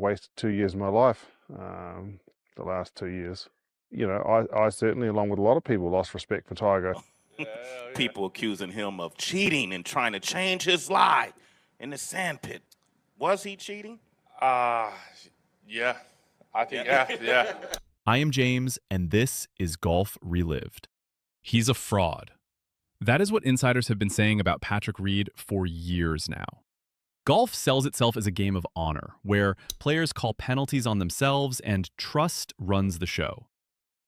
wasted 2 years of my life, the last 2 years. You know, I certainly, along with a lot of people, lost respect for Tiger. People accusing him of cheating and trying to change his lie in the sandpit. Was he cheating? Yeah. I think, yeah. I am James, and this is Golf Relived. He's a fraud. That is what insiders have been saying about Patrick Reed for years now. Golf sells itself as a game of honor, where players call penalties on themselves and trust runs the show.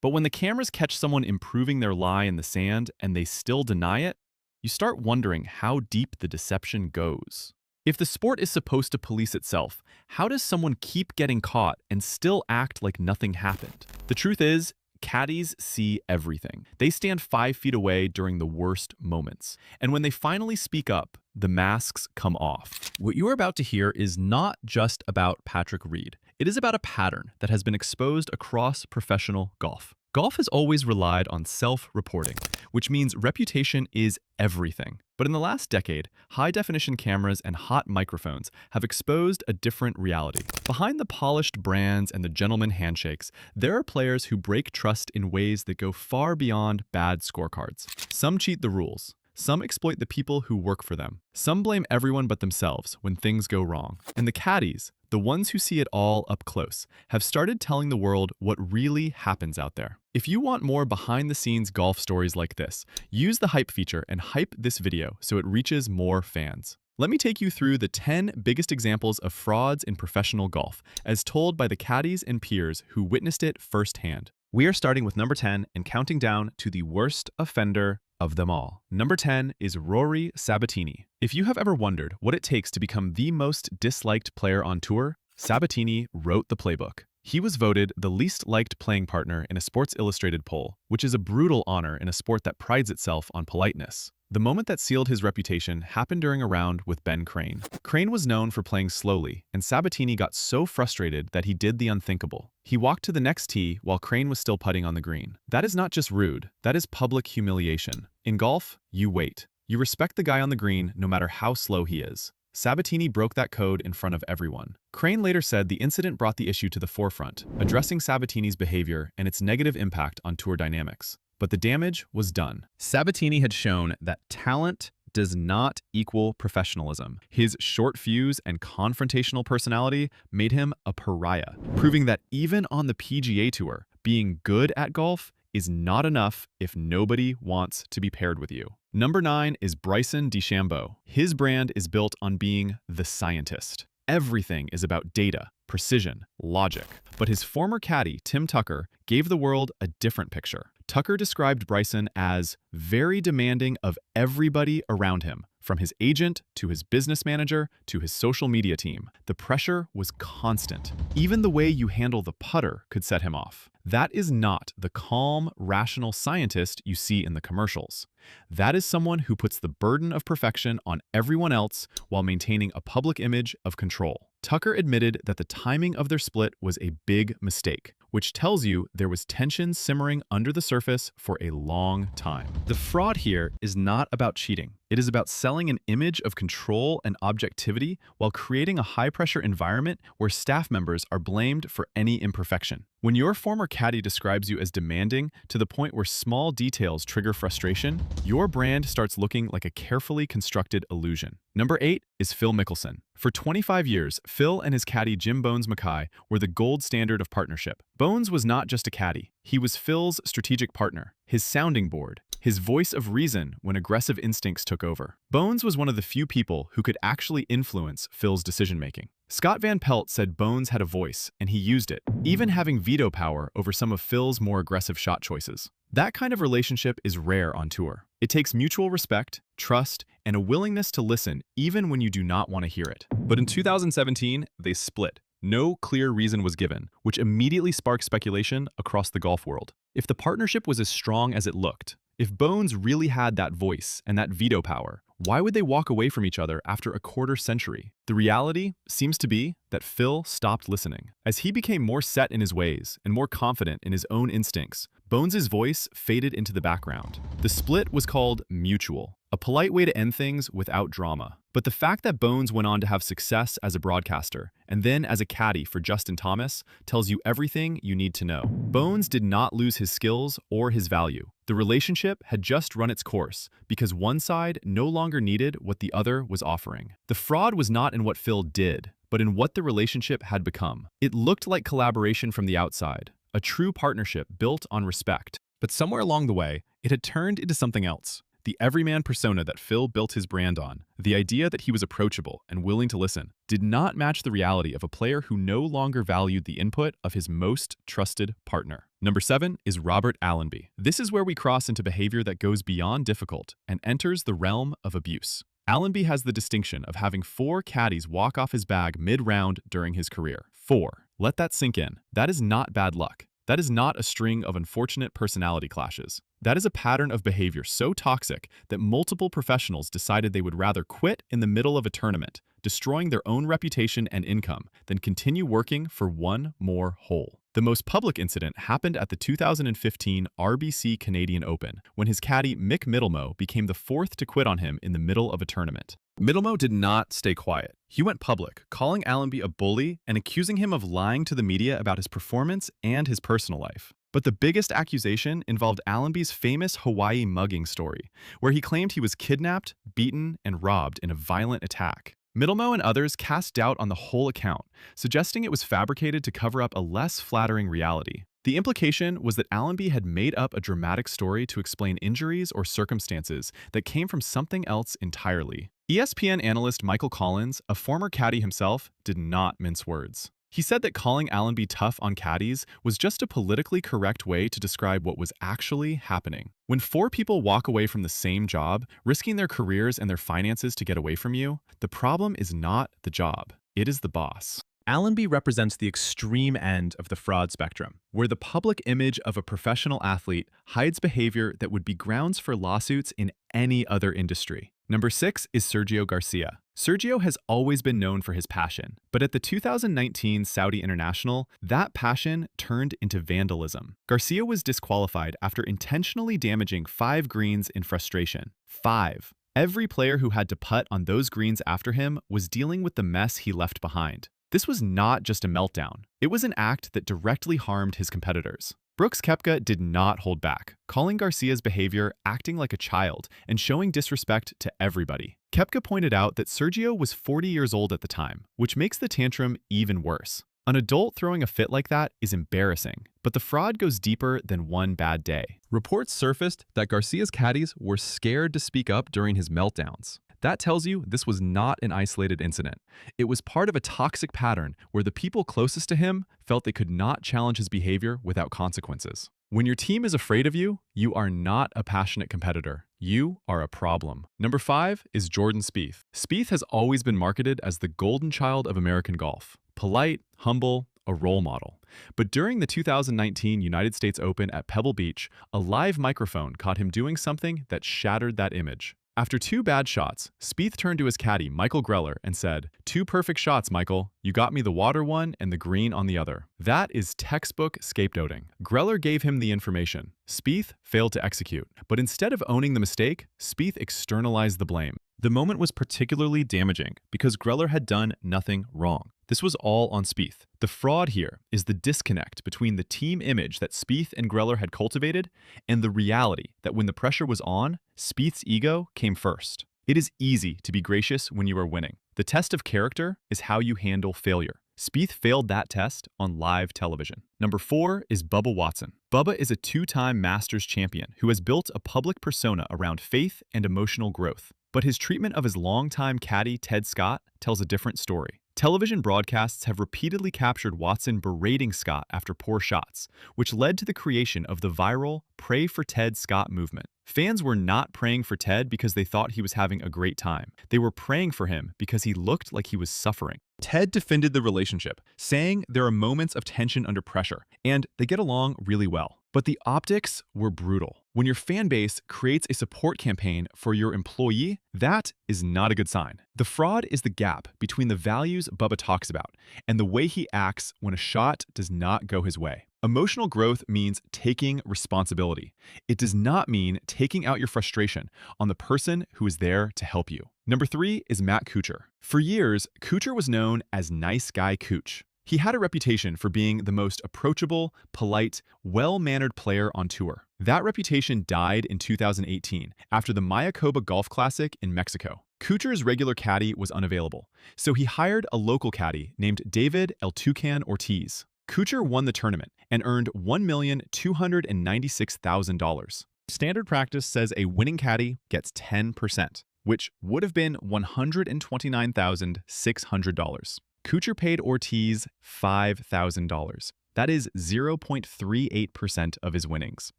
But when the cameras catch someone improving their lie in the sand and they still deny it, you start wondering how deep the deception goes. If the sport is supposed to police itself, how does someone keep getting caught and still act like nothing happened? The truth is, caddies see everything. They stand 5 feet away during the worst moments. And when they finally speak up, the masks come off. What you are about to hear is not just about Patrick Reed. It is about a pattern that has been exposed across professional golf. Golf has always relied on self-reporting, which means reputation is everything. But in the last decade, high-definition cameras and hot microphones have exposed a different reality. Behind the polished brands and the gentleman handshakes, there are players who break trust in ways that go far beyond bad scorecards. Some cheat the rules. Some exploit the people who work for them. Some blame everyone but themselves when things go wrong. And the caddies, the ones who see it all up close, have started telling the world what really happens out there. If you want more behind-the-scenes golf stories like this, use the hype feature and hype this video so it reaches more fans. Let me take you through the 10 biggest examples of frauds in professional golf, as told by the caddies and peers who witnessed it firsthand. We are starting with number 10 and counting down to the worst offender of them all. Number 10 is Rory Sabbatini. If you have ever wondered what it takes to become the most disliked player on tour, Sabbatini wrote the playbook. He was voted the least liked playing partner in a Sports Illustrated poll, which is a brutal honor in a sport that prides itself on politeness. The moment that sealed his reputation happened during a round with Ben Crane. Crane was known for playing slowly, and Sabbatini got so frustrated that he did the unthinkable. He walked to the next tee while Crane was still putting on the green. That is not just rude, that is public humiliation. In golf, you wait. You respect the guy on the green no matter how slow he is. Sabbatini broke that code in front of everyone. Crane later said the incident brought the issue to the forefront, addressing Sabbatini's behavior and its negative impact on tour dynamics. But the damage was done. Sabbatini had shown that talent does not equal professionalism. His short fuse and confrontational personality made him a pariah, proving that even on the PGA Tour, being good at golf is not enough if nobody wants to be paired with you. Number 9 is Bryson DeChambeau. His brand is built on being the scientist. Everything is about data, precision, logic. But his former caddy, Tim Tucker, gave the world a different picture. Tucker described Bryson as very demanding of everybody around him, from his agent to his business manager to his social media team. The pressure was constant. Even the way you handle the putter could set him off. That is not the calm, rational scientist you see in the commercials. That is someone who puts the burden of perfection on everyone else while maintaining a public image of control. Tucker admitted that the timing of their split was a big mistake, which tells you there was tension simmering under the surface for a long time. The fraud here is not about cheating. It is about selling an image of control and objectivity while creating a high-pressure environment where staff members are blamed for any imperfection. When your former caddy describes you as demanding to the point where small details trigger frustration, your brand starts looking like a carefully constructed illusion. Number 8 is Phil Mickelson. For 25 years, Phil and his caddy Jim Bones Mackay were the gold standard of partnership. Bones was not just a caddy. He was Phil's strategic partner, his sounding board, his voice of reason when aggressive instincts took over. Bones was one of the few people who could actually influence Phil's decision-making. Scott Van Pelt said Bones had a voice, and he used it, even having veto power over some of Phil's more aggressive shot choices. That kind of relationship is rare on tour. It takes mutual respect, trust, and a willingness to listen even when you do not want to hear it. But in 2017, they split. No clear reason was given, which immediately sparked speculation across the golf world. If the partnership was as strong as it looked, if Bones really had that voice and that veto power, why would they walk away from each other after a quarter century? The reality seems to be that Phil stopped listening. As he became more set in his ways and more confident in his own instincts, Bones' voice faded into the background. The split was called mutual, a polite way to end things without drama. But the fact that Bones went on to have success as a broadcaster and then as a caddy for Justin Thomas tells you everything you need to know. Bones did not lose his skills or his value. The relationship had just run its course because one side no longer needed what the other was offering. The fraud was not in what Phil did, but in what the relationship had become. It looked like collaboration from the outside, a true partnership built on respect. But somewhere along the way, it had turned into something else. The everyman persona that Phil built his brand on, the idea that he was approachable and willing to listen, did not match the reality of a player who no longer valued the input of his most trusted partner. Number 7 is Robert Allenby. This is where we cross into behavior that goes beyond difficult and enters the realm of abuse. Allenby has the distinction of having 4 caddies walk off his bag mid-round during his career. 4. Let that sink in. That is not bad luck. That is not a string of unfortunate personality clashes. That is a pattern of behavior so toxic that multiple professionals decided they would rather quit in the middle of a tournament, destroying their own reputation and income, than continue working for one more hole. The most public incident happened at the 2015 RBC Canadian Open, when his caddy Mick Middlemoe became the 4th to quit on him in the middle of a tournament. Middlemoe did not stay quiet. He went public, calling Allenby a bully and accusing him of lying to the media about his performance and his personal life. But the biggest accusation involved Allenby's famous Hawaii mugging story, where he claimed he was kidnapped, beaten, and robbed in a violent attack. Middlemoe and others cast doubt on the whole account, suggesting it was fabricated to cover up a less flattering reality. The implication was that Allenby had made up a dramatic story to explain injuries or circumstances that came from something else entirely. ESPN analyst Michael Collins, a former caddy himself, did not mince words. He said that calling Allenby tough on caddies was just a politically correct way to describe what was actually happening. When 4 people walk away from the same job, risking their careers and their finances to get away from you, the problem is not the job, it is the boss. Allenby represents the extreme end of the fraud spectrum, where the public image of a professional athlete hides behavior that would be grounds for lawsuits in any other industry. Number 6 is Sergio Garcia. Sergio has always been known for his passion, but at the 2019 Saudi International, that passion turned into vandalism. Garcia was disqualified after intentionally damaging 5 greens in frustration. 5. Every player who had to putt on those greens after him was dealing with the mess he left behind. This was not just a meltdown. It was an act that directly harmed his competitors. Brooks Koepka did not hold back, calling Garcia's behavior acting like a child and showing disrespect to everybody. Koepka pointed out that Sergio was 40 years old at the time, which makes the tantrum even worse. An adult throwing a fit like that is embarrassing, but the fraud goes deeper than one bad day. Reports surfaced that Garcia's caddies were scared to speak up during his meltdowns. That tells you this was not an isolated incident. It was part of a toxic pattern where the people closest to him felt they could not challenge his behavior without consequences. When your team is afraid of you, you are not a passionate competitor. You are a problem. Number 5 is Jordan Spieth. Spieth has always been marketed as the golden child of American golf. Polite, humble, a role model. But during the 2019 United States Open at Pebble Beach, a live microphone caught him doing something that shattered that image. After 2 bad shots, Spieth turned to his caddy, Michael Greller, and said, "2 perfect shots, Michael. You got me the water one and the green on the other." That is textbook scapegoating. Greller gave him the information. Spieth failed to execute. But instead of owning the mistake, Spieth externalized the blame. The moment was particularly damaging because Greller had done nothing wrong. This was all on Spieth. The fraud here is the disconnect between the team image that Spieth and Greller had cultivated and the reality that when the pressure was on, Spieth's ego came first. It is easy to be gracious when you are winning. The test of character is how you handle failure. Spieth failed that test on live television. Number 4 is Bubba Watson. Bubba is a 2-time Masters champion who has built a public persona around faith and emotional growth. But his treatment of his longtime caddy, Ted Scott, tells a different story. Television broadcasts have repeatedly captured Watson berating Scott after poor shots, which led to the creation of the viral Pray for Ted Scott movement. Fans were not praying for Ted because they thought he was having a great time. They were praying for him because he looked like he was suffering. Ted defended the relationship, saying there are moments of tension under pressure, and they get along really well. But the optics were brutal. When your fan base creates a support campaign for your employee, that is not a good sign. The fraud is the gap between the values Bubba talks about and the way he acts when a shot does not go his way. Emotional growth means taking responsibility. It does not mean taking out your frustration on the person who is there to help you. Number 3 is Matt Kuchar. For years, Kuchar was known as Nice Guy Kuch. He had a reputation for being the most approachable, polite, well-mannered player on tour. That reputation died in 2018 after the Mayakoba Golf Classic in Mexico. Kuchar's regular caddy was unavailable, so he hired a local caddy named David El Tucan Ortiz. Kuchar won the tournament and earned $1,296,000. Standard practice says a winning caddy gets 10%, which would have been $129,600. Kuchar paid Ortiz $5,000. That is 0.38% of his winnings.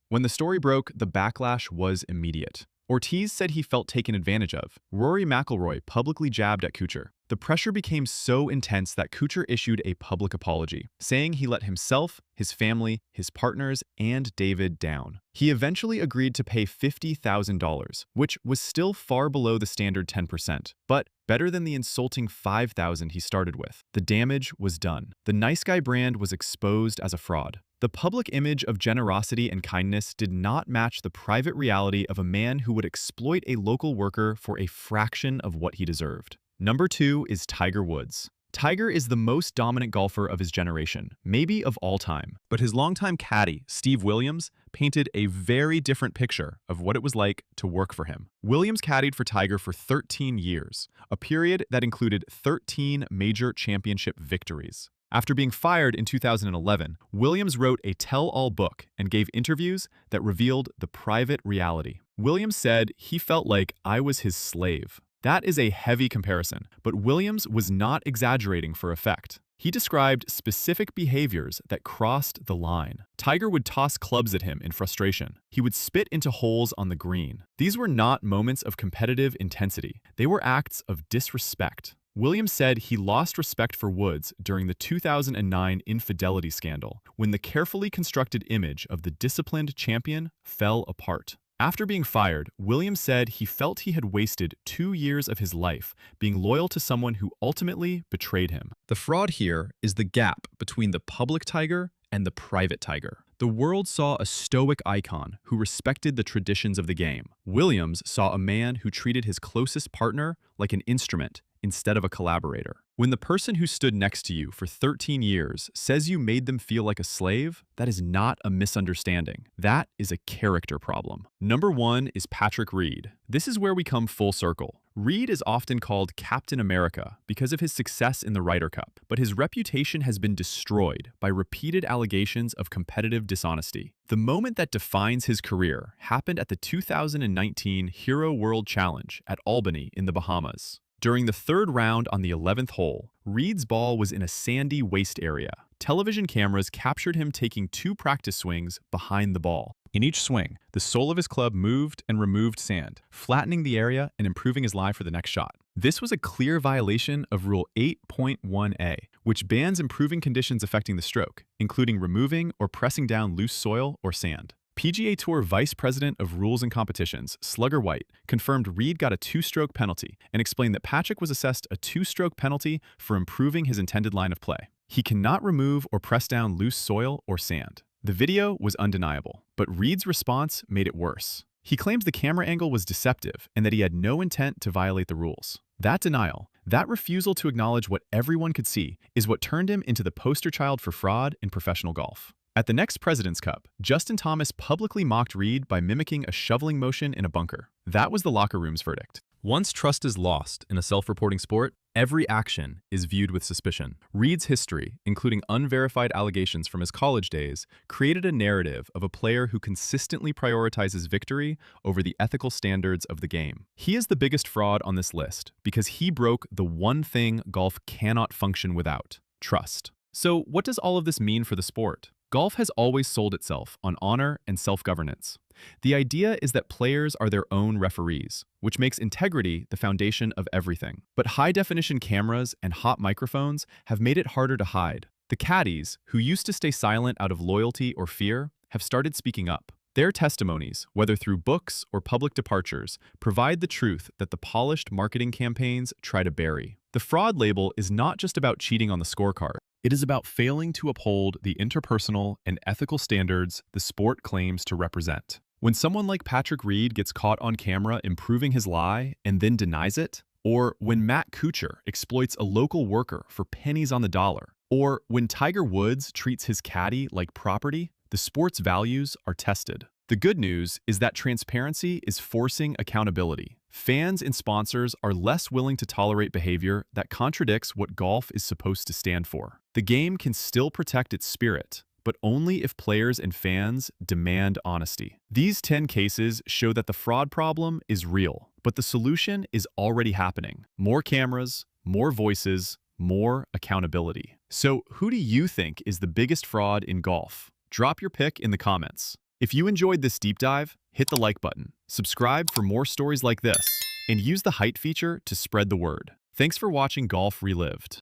When the story broke, the backlash was immediate. Ortiz said he felt taken advantage of. Rory McIlroy publicly jabbed at Kuchar. The pressure became so intense that Kuchar issued a public apology, saying he let himself, his family, his partners, and David down. He eventually agreed to pay $50,000, which was still far below the standard 10%, but better than the insulting $5,000 he started with. The damage was done. The nice guy brand was exposed as a fraud. The public image of generosity and kindness did not match the private reality of a man who would exploit a local worker for a fraction of what he deserved. Number 2 is Tiger Woods. Tiger is the most dominant golfer of his generation, maybe of all time. But his longtime caddy, Steve Williams, painted a very different picture of what it was like to work for him. Williams caddied for Tiger for 13 years, a period that included 13 major championship victories. After being fired in 2011, Williams wrote a tell-all book and gave interviews that revealed the private reality. Williams said he felt like I was his slave. That is a heavy comparison, but Williams was not exaggerating for effect. He described specific behaviors that crossed the line. Tiger would toss clubs at him in frustration. He would spit into holes on the green. These were not moments of competitive intensity. They were acts of disrespect. Williams said he lost respect for Woods during the 2009 infidelity scandal, when the carefully constructed image of the disciplined champion fell apart. After being fired, Williams said he felt he had wasted 2 years of his life being loyal to someone who ultimately betrayed him. The fraud here is the gap between the public Tiger and the private Tiger. The world saw a stoic icon who respected the traditions of the game. Williams saw a man who treated his closest partner like an instrument instead of a collaborator. When the person who stood next to you for 13 years says you made them feel like a slave, that is not a misunderstanding. That is a character problem. Number 1 is Patrick Reed. This is where we come full circle. Reed is often called Captain America because of his success in the Ryder Cup, but his reputation has been destroyed by repeated allegations of competitive dishonesty. The moment that defines his career happened at the 2019 Hero World Challenge at Albany in the Bahamas. During the third round on the 11th hole, Reed's ball was in a sandy waste area. Television cameras captured him taking 2 practice swings behind the ball. In each swing, the sole of his club moved and removed sand, flattening the area and improving his lie for the next shot. This was a clear violation of Rule 8.1a, which bans improving conditions affecting the stroke, including removing or pressing down loose soil or sand. PGA Tour Vice President of Rules and Competitions, Slugger White, confirmed Reed got a 2-stroke penalty and explained that Patrick was assessed a 2-stroke penalty for improving his intended line of play. He cannot remove or press down loose soil or sand. The video was undeniable, but Reed's response made it worse. He claims the camera angle was deceptive and that he had no intent to violate the rules. That denial, that refusal to acknowledge what everyone could see, is what turned him into the poster child for fraud in professional golf. At the next President's Cup, Justin Thomas publicly mocked Reed by mimicking a shoveling motion in a bunker. That was the locker room's verdict. Once trust is lost in a self-reporting sport, every action is viewed with suspicion. Reed's history, including unverified allegations from his college days, created a narrative of a player who consistently prioritizes victory over the ethical standards of the game. He is the biggest fraud on this list because he broke the one thing golf cannot function without: trust. So what does all of this mean for the sport? Golf has always sold itself on honor and self-governance. The idea is that players are their own referees, which makes integrity the foundation of everything. But high-definition cameras and hot microphones have made it harder to hide. The caddies, who used to stay silent out of loyalty or fear, have started speaking up. Their testimonies, whether through books or public departures, provide the truth that the polished marketing campaigns try to bury. The fraud label is not just about cheating on the scorecard. It is about failing to uphold the interpersonal and ethical standards the sport claims to represent. When someone like Patrick Reed gets caught on camera improving his lie and then denies it, or when Matt Kuchar exploits a local worker for pennies on the dollar, or when Tiger Woods treats his caddy like property, the sport's values are tested. The good news is that transparency is forcing accountability. Fans and sponsors are less willing to tolerate behavior that contradicts what golf is supposed to stand for. The game can still protect its spirit, but only if players and fans demand honesty. These 10 cases show that the fraud problem is real, but the solution is already happening. More cameras, more voices, more accountability. So who do you think is the biggest fraud in golf? Drop your pick in the comments. If you enjoyed this deep dive, hit the like button, subscribe for more stories like this, and use the height feature to spread the word. Thanks for watching Golf Relived.